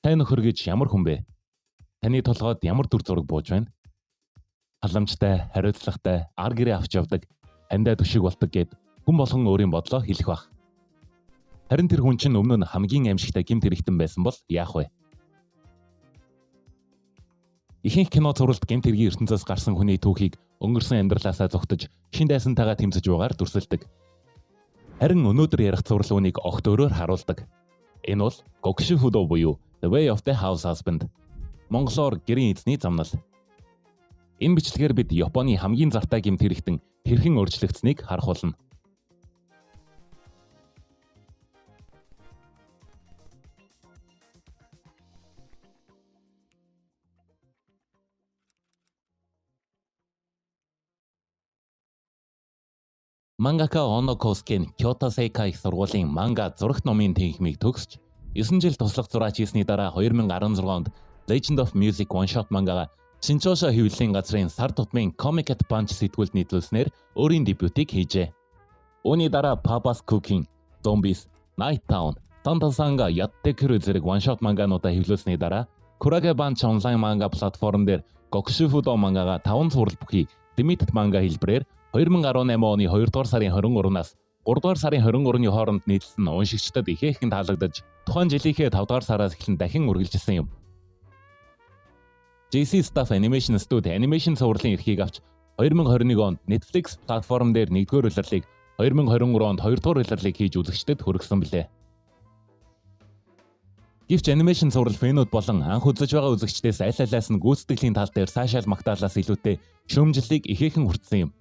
Тань нөхөр гэж ямар хүн бэ? Таны толгойд ямар дүр зураг бууж байна? Халамжтай, хариуцлагатай, ар гэрээ авч явдаг, хандаа төшиг болдог гэд хүн болгон өөрийн бодлоо хэлэх бах. Харин тэр хүн чинь өмнө нь хамгийн аимшигтай гэмт хэрэгтэн байсан бол яах вэ? Ихэнх кино зурвалт гэмт хэргийн ертөнцөөс гарсан хүний түүхийг өнгөрсөн амьдралаасаа зугтаж, шин дайсантайгаа тэмцэж байгаагаар дүрсэлдэг. Харин өнөөдөр ярих зурвал үнийг огт өөрөөр харуулдаг. Энэ бол Gokushufudo буюу The Way of the House Husband. Монголоор гэрийн эзний замнал. Энэ бичлэгээр бид Японы хамгийн зартай гэмт хэрэгтэн хэрхэн өөрчлөгдсөнийг харах болно. Mangaka Ono Kosuke-ийн Kyoto Seikai их сургуулийн манга зурагт номын тэнхимийг төгсч 9 жил туслах зураач хийсний дараа 2016 онд Legend of Music One Shot мангага Шинчошо хэвлэлийн газрын сар тутмын Comic at Punch сэтгүүлд нийтлүүлснээр өөрийн дебютыг хийжээ. Үүний дараа Papa's Cooking, Zombies, Night Town, Tanta-sanга Yattekiru зэрэг One Shot мангануудаа хэвлүүлсний дараа Kurage Bunch онлайн манга платформ дээр Gokushufudo мангага 5 цуврал бүхий Limited манга хэлбэрээр 2018 оны 2 дугаар сарын 23-наас 3 дугаар сарын 23-ны хооронд нийтлсэн уншигчдад ихээхэн таалагдаж тухайн жилийнхээ 5 дугаар сараас эхлэн дахин үргэлжилсэн юм. JC Staff Animation Studio анимашн цувралын эрхийг авч 2021 онд Netflix платформ дээр 1-р улирлыг 2023 онд 2-р улирлыг хийж үзэгчдэд хүргэсэн билээ. Гэвч анимашн цуврал фэнүүд болон анх үзэж байгаа үзэгчдээс аль алиас нь гүйцэтгэлийн тал дээр сайшаал магтаалаас илүүтэй шүүмжлэлийг ихээхэн хүртсэн юм.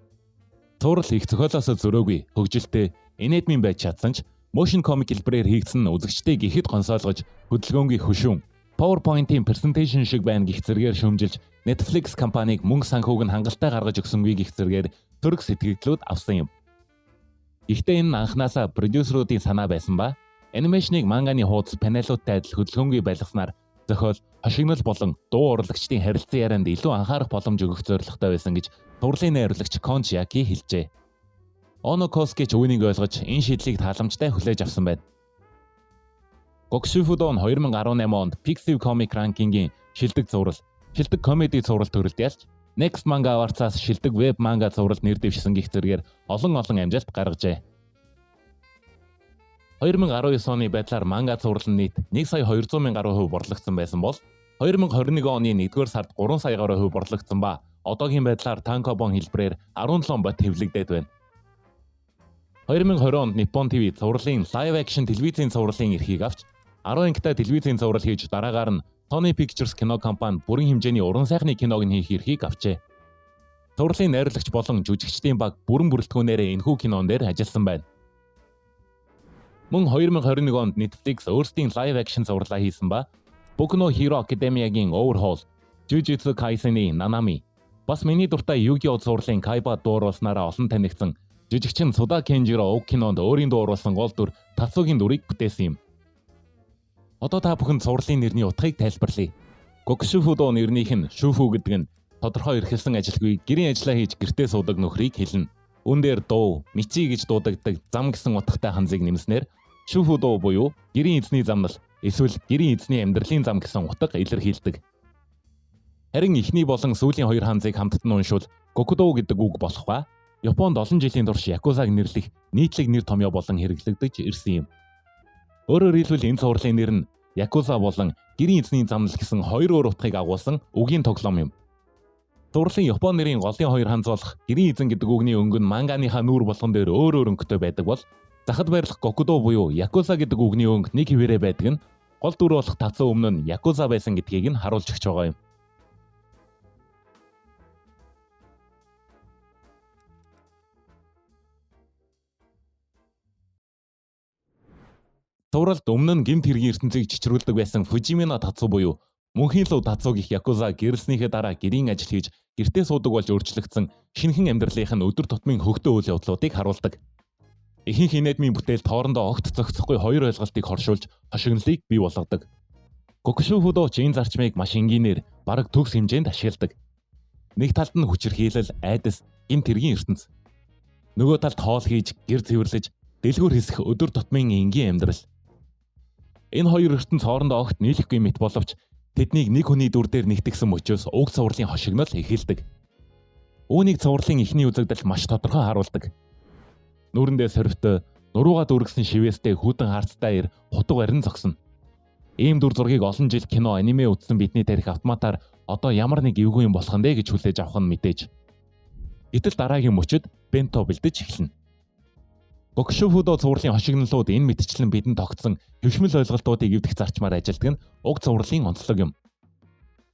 Цуврал их зохиолоос зөрөөгүй, хөгжилтэй, инээдмийн байж чадсан ч motion comic хэлбэрээр хийгдсэн үзэгчдийг ихэд гонсоолгож, хөдөлгөөнгүй хөшүүн, PowerPoint-ийн presentation шиг байна гэх зэргээр шүүмжилж, Netflix компаниг мөнгө санхүүг нь хангалттай гаргаж өгсөнгүй гэх зэргээр төрөг сэтгэгдлүүд авсан юм. Гэхдээ энэ анхнаасаа продюсеруудын санаа байсан ба анимашныг манганы хуудас панелуудтай адил хөдөлгөөнгүй байлгаснаар зохиол, хошигнол болон дуу урлагчдын харилцан ярианд илүү анхаарах боломж өгөх зорилготой байсан гэж турлын найруулагч Konchiaki хэлжээ. Ono Kosuke ч үүнийг ойлгож энэ шийдлийг тааламжтай хүлээж авсан байна. Gokushufudo нь 2018 онд Pixiv Comic Ranking-ийн шилдэг зурвал, шилдэг комеди зурвал төрөлд ялж, Next Manga Awards-аас шилдэг веб манга зурвал нэр дэвшсэн гэх зэргээр олон амжилт гаргажээ. 2019 оны байдлаар манга зурвал нь нийт 1,200,000 гаруй хувь борлогдсон байсан бол 2021 оны 1-р сард 3 сая гаруй хувь борлогдсон ба одоогийн байдлаар Tankobon хэлбэрээр 17 бот хэвлэгдээд байна. 2020 онд Nippon TV зурлалын live action телевизийн зурлалын эрхийг авч 10 ангитай телевизийн зурвал хийж дараагаар нь Sony Pictures кино компани бүрэн хэмжээний уран сайхны киног нь хийх эрхийг авчээ. Зурлалын найруулагч болон жүжигчдийн баг бүрэн бүрэлдэхүүнээрээ энэхүү кинон дээр ажилласан байна. Мөн 2021 онд Netflix өөрсдийн live action зурлалаа хийсэн ба Boku no Hero Academia-гийн Overhaul, Jujutsu Kaisen-ийн Nanami, бас миний дуртай Yu-Gi-Oh зурлалын Kaiba дууруулснараа олон танигдсан жижигчин Suda Kenjiro уг кинонд өөрийн дууруулсан гол дүр Tatsuгийн дүрийг бүтээсэн юм. Одоо та бүхэн зурлалын нэрний утгыг тайлбарлая. Gokushufudo нэрнийх нь Shufu гэдэг нь тодорхой эрхэлсэн ажилгүй гэрийн ажиллаа хийж гэртээ суудаг нөхрийг хэлнэ. Үүн дээр дуу, мичи гэж дуудагддаг зам гэсэн утгатай ханзыг нэмснээр Shufudo буюу гэрийн эзний замнал, эсвэл гэрийн эзний амьдралын зам гэсэн утга илэрхийлдэг. Харин эхний болон сүүлийн хоёр ханзыг хамтд нь уншвал Gokudo гэдэг үг болох ба Японд олон жилийн турш Якузаг нэрлэх нийтлэг нэр томьёо болон хэрэглэгдэж ирсэн юм. Өөрөөр хэлбэл энэ зурлалын нэр нь Якуза болон гэрийн эзний замнал гэсэн хоёр өөр утгыг агуулсан үгийн тоглоом юм. Зурлалын Японы нэрийн голын хоёр ханз болох гэрийн эзэн гэдэг үгний өнгө нь манганыхаа нүүр болгон дээр өөр өнгөтэй байдаг бол захад байрлах Gokudo буюу Якуза гэдэг үгний өнгө нэг хിവэрэ байдаг нь гол дүр болох Татсу өмнө нь Якуза байсан гэдгийг нь харуулж өгч байгаа юм. Зуралд өмнө нь гэмт хэргийн ертөнцийг чичрүүлдэг байсан Fujimino Tatsu буюу мөнхийн луу Татсу гэх Якуза гэрэлснийхээ дараа гэрийн ажил хийж гэртээ суудаг болж өөрчлөгдсөн шинэхэн амьдралынх нь өдөр тутмын хөгтөө үйл явдлуудыг харуулдаг. Ихэнх инэдмийн бүтээлд хоорондоо огт зохицохгүй хоёр ойлголтыг хоршуулж хошигнолыг бий болгодог. Гокушү фудоч энэ зарчмыг маш энгийнээр бараг төгс хэмжээнд ашигладаг. Нэг талд нь хүчирхийлэл, айдас, гэмт хэргийн ертөнц. Нөгөө талд хоол хийж, гэр цэвэрлэж, дэлгүүр хэсэх өдөр тутмын энгийн амьдрал. Энэ хоёр ертөнц хоорондоо огт нийлэхгүй мэт боловч тэднийг нэг хүний дүр дээр нэгтгэсэн мөчөөс уг цувралын хошигнол эхэлдэг. Үүнийг цувралын эхний үзэгдэл маш тодорхой харуулдаг. Нүрэндээ сорвтой, нуруугаа дүүргэсэн шивээстэй хүдэн харцтай ир хутга барин зогсно. Ийм дүр зургийг олон жил кино, аниме үзсэн бидний тарих автоматар одоо ямар нэг эвгүй юм болох нь гэж хүлээж авах нь мэдээж. Гэтэл дараагийн мөчөд бенто бэлдэж эхэлнэ. Гокушү фудо цувралын хошигнолууд энэ мэтчлэн бидэнд тогтсон хөвшмөл ойлголтуудыг эвдэх зарчмаар ажилдаг нь уг цувралын онцлог юм.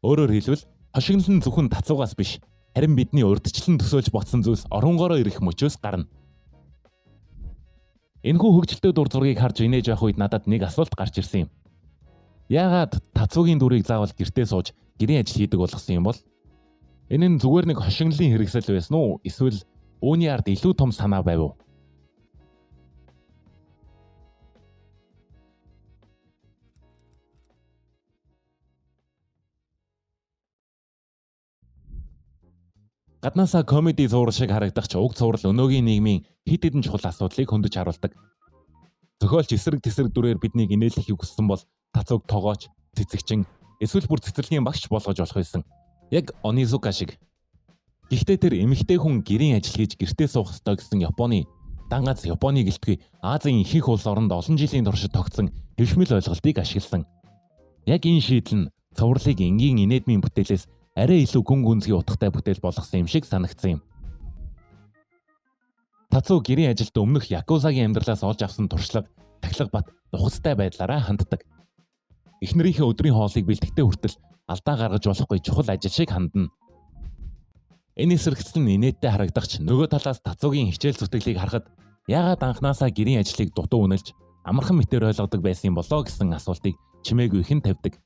Өөрөөр хэлбэл хошигнол нь зөвхөн тацуугаас биш, харин бидний урдчлан төсөөлж ботсон зүйлс оронгороо ирэх мөчөөс гарна. Энэхүү хөгжилтэй дур зургийг харж инээж явах үед надад нэг асуулт гарч ирсэн юм. Яагаад тацуугийн дүрийг заавал гэртээ сууж гэрийн ажил хийдэг болгосон юм бол? Энэ нь зүгээр нэг хошигнолын хэрэгсэл байсан уу? Эсвэл үүний ард илүү том санаа байв уу? Гаднаасаа комеди зураг шиг харагдах ч уг цуврал өнөөгийн нийгмийн хэд хэдэн чухал асуудлыг хөндөж харуулдаг. Зохиолч эсрэг тэсрэг дүрээр биднийг инээлэхийг хүссэн бол тацууг тогооч, цэцэгчин, эсвэл бүр цэцэрлэгийн багш болгож болох байсан. Яг Онизука шиг. Гэхдээ тэр эмэгтэй хүн гэрийн ажил хийж гэртээ суух ёстой гэсэн Японы дангац Японы гэлтгүй Азийн ихэнх улс оронд олон жилийн туршид тогтсон хэвшмэл ойлголтыг ашигласан. Яг энэ шийдэл нь цувралыг энгийн инэдмийн бүтээлээс арай илүү гүн гүнзгий утгатай бүтээл болгосон юм шиг санагдсан юм. Тацуу гэрийн ажилд өмнөх Якузагийн амьдралаас олж авсан туршлага, тахилга бат нухацтай байдлаараа ханддаг. Эхнэрийнхээ өдрийн хоолыг бэлтгэхдээ хүртэл алдаа гаргаж болохгүй чухал ажил шиг хандна. Энэ эсрэгцэл нь инээдтэй харагдах ч нөгөө талаас тацуугийн хичээл зүтгэлийг харахад яагаад анхнаасаа гэрийн ажлыг дутуу үнэлж амархан мэтээр ойлгодог байсан юм болоо гэсэн асуултыг чимээгүй хэн тавьдаг.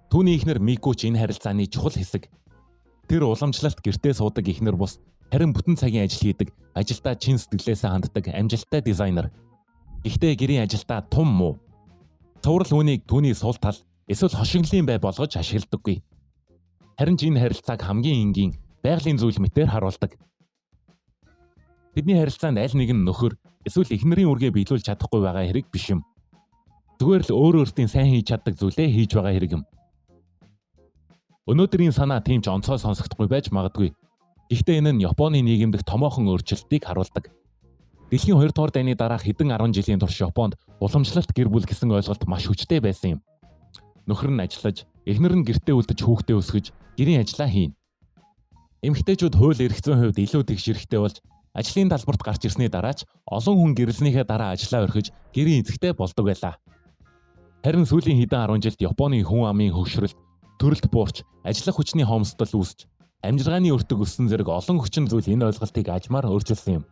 Түүний эхнэр Микуч энэ харилцааны чухал хэсэг. Тэр уламжлалт гэртээ суудаг эхнэр бус, харин бүтэн цагийн ажил хийдэг, ажилдаа чин сэтгэлээсээ ханддаг амжилттай дизайнер. Гэхдээ гэрийн ажилдаа тум муу. Цуврал үүнийг түүний сул тал эсвэл хошигнолын бай болгож ашигладаггүй. Харин ч энэ харилцааг хамгийн энгийн байгалийн зүйл мэтээр харуулдаг. Тэдний харилцаанд аль нэг нь нөхөр эсвэл эхнэрийн үргээ биелүүлж чадахгүй байгаа хэрэг биш юм. Зүгээр л өөр өөртөө сайн хийж чаддаг зүйлээ хийж байгаа хэрэг юм. Өнөөдрийн санаа тийм ч онцгой сонсогдохгүй байж магадгүй. Гэхдээ энэ нь Японы нийгэмдх томоохон өөрчлөлтийг харуулдаг. Дэлхийн 2 дугаар дайны дараах хэдэн 10 жилийн турш Японд уламжлалт гэр бүл гэсэн ойлголт маш хүчтэй байсан юм. Нөхөр нь ажиллаж, эхнэр нь гэртээ үлдэж хүүхдээ өсгөж, гэрийн ажлаа хийнэ. Эмэгтэйчүүд хууль эрх зүйн хувьд илүү тэгш хэрэгтэй болж, ажлын талбарт гарч ирсний дараа ч олон хүн гэрлснийхээ дараа ажлаа орхиж, гэрийн эзэгтэй болдог байлаа. Харин сүүлийн хэдэн 10 жилд Японы хүн амын хөгшрөлт, төрөлт буурч, ажиллах хүчний хомсдол үүсч, амжиргааны өртөг өссөн зэрэг олон хүчин зүйл энэ ойлголтыг ажмаар өөрчилсөн юм.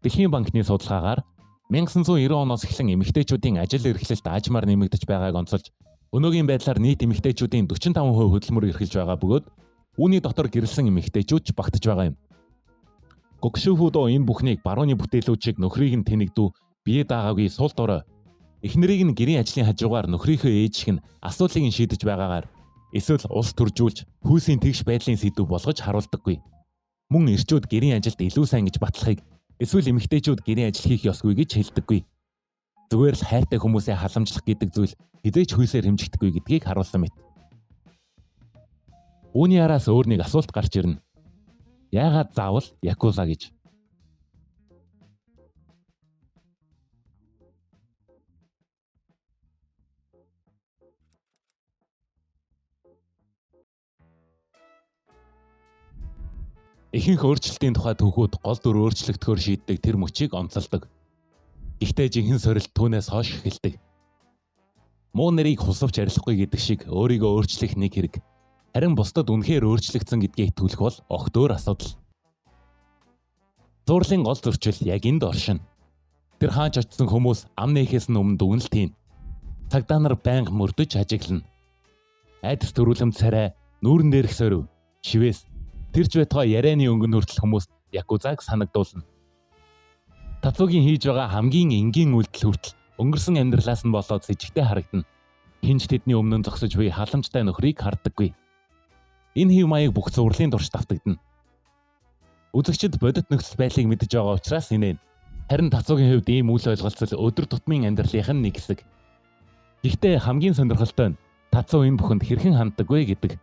Дэлхийн банкны судалгаагаар 1990 оноос эхлэн эмэгтэйчүүдийн ажил эрхлэлт ажмаар нэмэгдэж байгааг онцолж, өнөөгийн байдлаар нийт эмэгтэйчүүдийн 45% хөдөлмөр эрхэлж байгаа бөгөөд үүний дотор гэрэлсэн эмэгтэйчүүд ч багтаж байгаа юм. Гокушү фудо энэ бүхнийг барууны бүтээлүүд шиг нөхрийг нь тэнэгдүү, бие даагаагүй сул дорой. Эхнэрийг нь гэрийн ажлын хажуугаар нөхрийнхөө ээж шиг нь асуудлыг нь шийдэж байгаагаар эсвэл улс төржүүлж хүйсийн тэгш байдлын сэдв болгож харуулдаггүй. Мөн эрчүүд гэрийн ажилд илүү сайн гэж батлахыг эсвэл эмэгтэйчүүд гэрийн ажил хийх ёсгүй гэж хэлдэггүй. Зүгээр л хайртай хүмүүсээ халамжлах гэдэг зүйл хизээч хүйсээр хэмжигдэхгүй гэдгийг харуулсан мэт. Үүний араас өөр нэг асуулт гарч ирнэ. Яагаад заавал Якуза гэж? Ихэнх өөрчлөлтийн тухай түүхүүд гол дүр өөрчлөгдөхөөр шийддэг тэр мөчийг онцолдог. Гэхдээ жинхэнэ сорилт түүнээс хойш эхэлдэг. Муу нарыг хусавч арилахгүй гэдэг шиг өөрийгөө өөрчлөх нэг хэрэг. Харин бусдад үнэхээр өөрчлөгдсөн гэдгээ итгүүлэх бол огт өөр асуудал. Зурлын гол зөрчил яг энд оршино. Тэр хаач очсон хүмүүс ам нээхээс нь өмнө дүгнэлт хийн. Цагдаа нар байнга мөрдөж ажиглана. Айдас төрүүлэмт царай, нүүрэн дээрх сорив, шивээс тэрч байтугай ярианы өнгөнд хүртэл хүмүүс Якузаг санагдуулна. Тацуугийн хийж байгаа хамгийн энгийн үйлдэл хүртэл өнгөрсөн амьдралаас нь болоод с ิจ гтэй харагдана. Хинч тэдний өмнө зогсож буй халамжтай нөхрийг харддаггүй. Энэ хэв маяг бүх цувралын турш давтагдана. Үзэгчид бодит нөхцөл байдлыг мэдэж байгаа учраас инээн. Харин тацуугийн хувьд ийм үйл ойлголцол өдөр тутмын амьдралынх нь нэг хэсэг. Гэхдээ хамгийн сонирхолтой нь тацуу энэ бүхэнд хэрхэн ханддаг вэ гэдэг.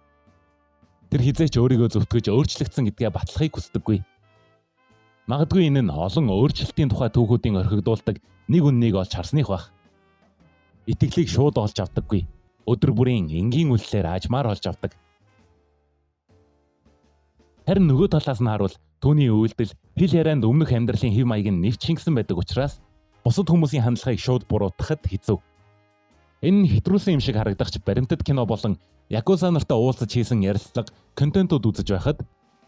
Тэр хизээч өөрийгөө зөвтгөж өөрчлөгдсөн гэдгээ батлахыг хүсдэггүй. Магадгүй энэ нь олон өөрчлөлтийн тухай түүхүүдийн орхигдуулдаг нэг үннийг олж харсных байх. Итгэлийг шууд олж авдаггүй. Өдөр бүрийн энгийн үйлслээр аажмаар олж авдаг. Харин нөгөө талаас нь харуул түүний үйлдэл хэл ярианд өмнөх амьдралын хэв маяг нь нэвч шингэсэн байдаг учраас бусад хүмүүсийн хандлагыг шууд буруутгахад хэцүү. Энэ нь хэтрүүлсэн юм шиг харагдах ч баримтат кино болон якуза нартай уулзаж хийсэн ярилцлага контентууд үзэж байхад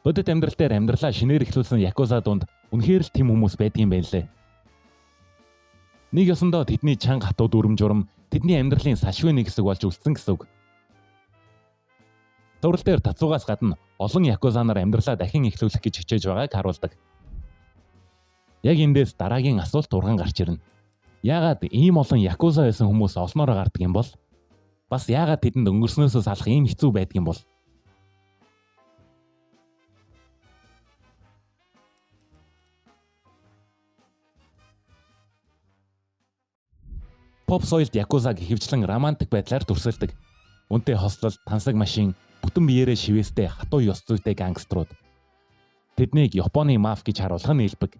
бодит амьдрал дээр амьдралаа шинээр эхлүүлсэн якуза дунд үнэхээр л тийм хүмүүс байдгийн байна лээ. Нэг ёсондоо тэдний чанга хатуу дүрм журам тэдний амьдралын салшгүй нэг хэсэг болж үлдсэн гэсэн үг. Зурал дээр тацуугаас гадна олон якуза нар амьдралаа дахин эхлүүлэх гэж хичээж байгааг харуулдаг. Яг эндээс дараагийн асуулт урган гарч ирнэ. Яагаад ийм олон якуза байсан хүмүүс олноороо гардаг юм бол? Бас яагаад тэдэнд өнгөрснөөсөө салах ийм хэцүү байдаг юм бол? Pop соёлд якузаг ихэвчлэн романтик байдлаар дүрсэлдэг. Үнэтэй хослол, тансаг машин, бүтэн биеэрээ шивээстэй хатуу ёс зүйтэй гангструуд. Тэднийг Японы маф гэж харуулах нь илбэг.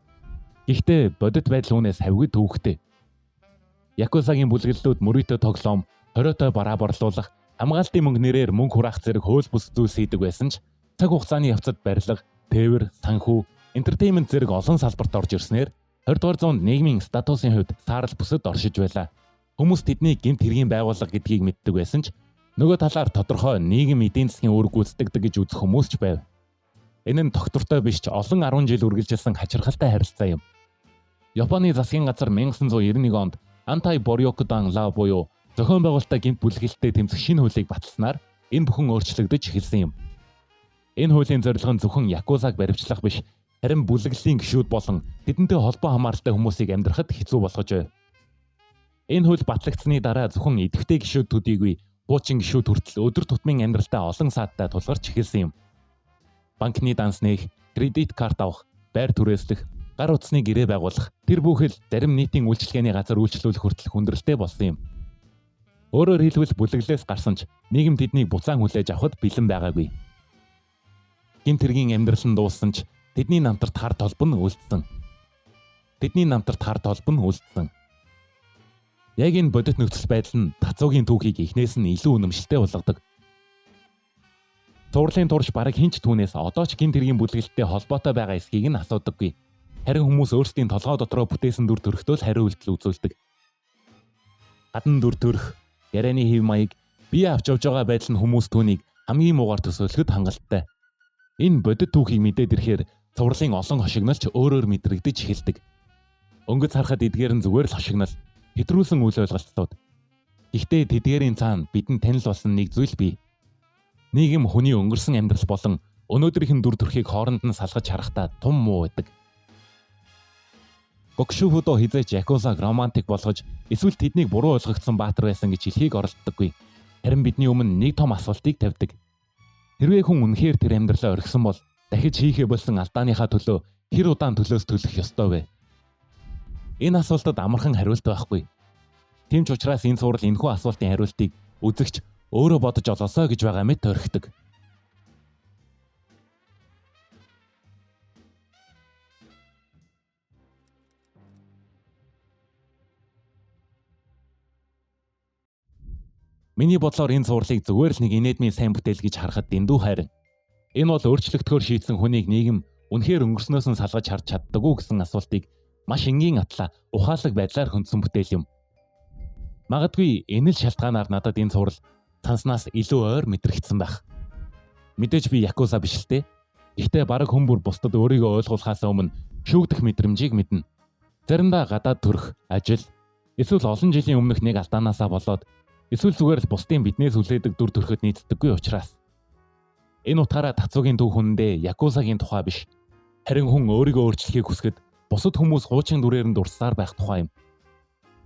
Гэхдээ бодит байдал үүнээс хавьгүй төвөгтэй. Якузагийн бүлэглэлүүд мөрөөдө тоглоом, хориотой бараа борлуулах, хамгаалтын мөнгөнөрээр мөнгө хураах зэрэг хууль бус зүйлс хийдэг байсан ч цаг хугацааны явцад барилга, тээвэр, санхүү, энтертеймент зэрэг олон салбарт орж ирснээр 20 дугаар зуунд нийгмийн статусын хувьд саарл бүсэд оршиж байлаа. Хүмүүс тэдний гэмт хэргийн байгууллага гэдгийг мэддэг байсан ч нөгөө талаар тодорхой нийгэм эдийн засгийн үүрэг гүйцэтгэдэг гэж үзэх хүмүүс ч байв. Энэ нь тогтвортой биш ч олон 10 жил үргэлжилсэн хачирхалтай харилцаа юм. Японы засгийн газар 1991 онд анти-борьёкудан лав буюу зохион байгуулалтаа гэмт бүлгэлттэй тэмцэх шинэ хуулийг баталснаар энэ бүхэн өөрчлөгдөж эхэлсэн юм. Энэ хуулийн зорилго нь зөвхөн якузаг баривчлах биш, харин бүлэглэлийн гишүүд болон тэдэнтэй холбоо хамааралтай хүмүүсийг амьдрахад хэцүү болгож байв. Энэ хууль батлагдсны дараа зөвхөн идэвхтэй гишүүд төдийгүй буучин гишүүд хүртэл өдөр тутмын амьдралдаа олон саадтай тулгарч эхэлсэн юм. Банкны данс нээх, кредит карт авах, байр түрээслэх, гар утасны гэрээ байгуулах, тэр бүхэл зарим нийтийн үйлчилгээний газар үйлчлүүлэх хүртэл хүндрэлтэй болсон юм. Өөрөөр хэлбэл бүлэглээс гарсан ч нийгэм тэднийг буцаан хүлээж авахд бэлэн байгаагүй. Гэмт хэргийн амьдрал нь дууссан ч тэдний намтарт хар толбон үлдсэн. Яг энэ бодит нөхцөл байдал нь тацуугийн түүхийг эхнээс нь илүү үнэмшилтэй болгодог. Цувралын турш бараг хинч түүнээс одоо ч гэмт хэргийн бүлэглэлтэй холбоотой байгаа эсхийг нь асуудаггүй. Харин хүмүүс өөрсдийн толгой дотроо бүтээсэн дүр төрхтөө л хариу үйлдэл үзүүлдэг. Гадна дүр төрх, ярианы хэв маяг, бие авч явж байгаа байдал нь хүмүүс түүнийг хамгийн муугар төсөөлөхөд хангалттай. Энэ бодит түүхийг мэдээд ирэхээр цувралын олон хошигнолч өөрөөр мэдрэгдэж эхэлдэг. Өнгөц харахад эдгээр нь зүгээр л хошигнол, хэтрүүлсэн үйл ойлголцлууд. Гэхдээ тэдгээрийн цаана бидэнд танил болсон нэг зүйл бий. Нийгэм хүний өнгөрсөн амьдрал болон өнөөдрийнх нь дүр төрхийг хооронд нь салгаж харахтаа тум муу байдаг. Гокшуфудо хизээч якузаг романтик болгож эсвэл тэднийг буруу ойлгогдсон баатар байсан гэж хэлхийг оролддоггүй. Харин бидний өмнө нэг том асуултыг тавьдаг. Хэрвээ хүн үнэхээр тэр амьдралаа орхисон бол дахиж хийхээ болсон алдааныхаа төлөө хэр удаан төлөөс төлөх ёстой вэ? Энэ асуултад амархан хариулт байхгүй. Тийм ч учраас энэ сурал энэхүү асуултын хариултыг үзэгч өөрөө бодож олоосоо гэж байгаа мэт орхидог. Миний бодлоор энэ сурлыг зүгээр л нэг инэдмийн сайн бүтээл гэж харахад дэндүү хайр. Энэ бол өөрчлөгдөхөөр шийдсэн хүнийг нийгэм үнэхээр өнгөрснөөс нь салгаж харж чаддаггүй гэсэн асуултыг маш энгийн атла ухаалаг байдлаар хөндсөн бүтээл юм. Магадгүй энэ л шалтгаанаар надад энэ сурал танснаас илүү ойр мэдрэгдсэн байх. Мэдээж би якуза биш л дээ. Гэхдээ бараг хүмүүр бусдад өөрийгөө ойлгуулахаас өмнө шүүгдэх мэдрэмжийг мэднэ. Заримдаа гадаад төрөх, ажил, эсвэл олон жилийн өмнөх нэг алдаанаасаа болоод эсвэл зүгээр л бусдын биднээс хүлээдэг дүр төрхөд нийцдэггүй учраас. Энэ утгаараа тацуугийн түүхэндээ якузагийн тухай биш, харин хүн өөрийгөө өөрчлөхийг хүсгэд бусад хүмүүс хуучин дүрээр нь дурсаар байх тухай юм.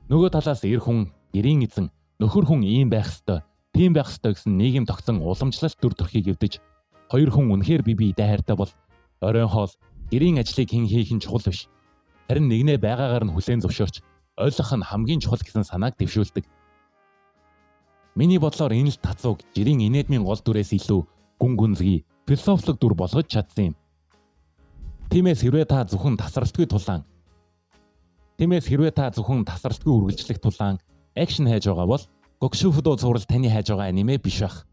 Нөгөө талаас эр хүн, гэрийн эзэн, нөхөр хүн ийм байх ёстой, тийм байх ёстой гэсэн нийгэм тогтсон уламжлалт дүр төрхийг эвдэж, хоёр хүн үнэхээр бие биедээ хайртай бол оройн хоол гэрийн ажлыг хэн хийх нь чухал биш. Харин нэгнээ байгаагаар нь хүлээн зөвшөөрч ойлгох нь хамгийн чухал гэсэн санааг дэвшүүлдэг. Миний бодлоор энэ л тацууг жирийн инэдмийн гол дүрээс илүү гүн гүнзгий, философик дүр болгож чадсан юм. Тиймээс хэрвээ та зөвхөн тасралтгүй үргэлжлэх тулаан акшн хайж байгаа бол Гокшуфудо цуврал таны хайж байгаа аниме биш байх.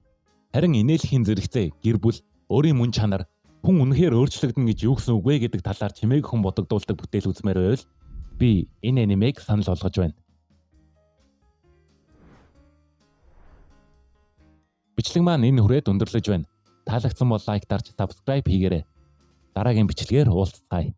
Харин инээлхийн зэрэгцээ, гэр бүл, өөрийн мөн чанар, хүн үнэхээр өөрчлөгдөн гэж юу гэсэн үг вэ гэдэг талаар чимээг хүн бодогдуулдаг бүтээл үзмээр байвал би энэ анимег санал болгож байна. Бичлэг маань энэ хүрээд өндөрлөж байна. Таалагдсан бол лайк дарж subscribe хийгээрэй. Дараагийн бичлэгээр уулзцаая.